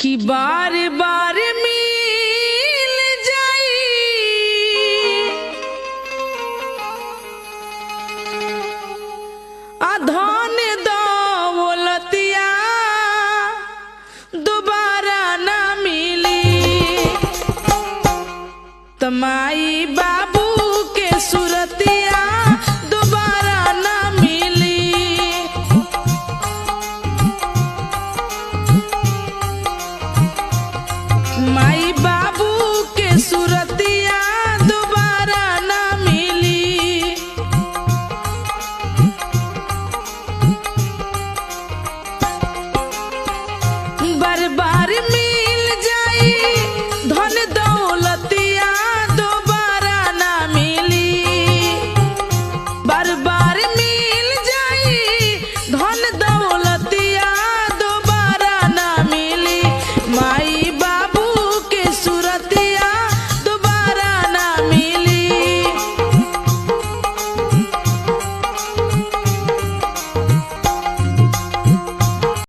कि बार बार मिल जाई अधन दौलतिया दोबारा ना मिली। तमाई बाबू के सुरतिया दोबारा ना मिली। माई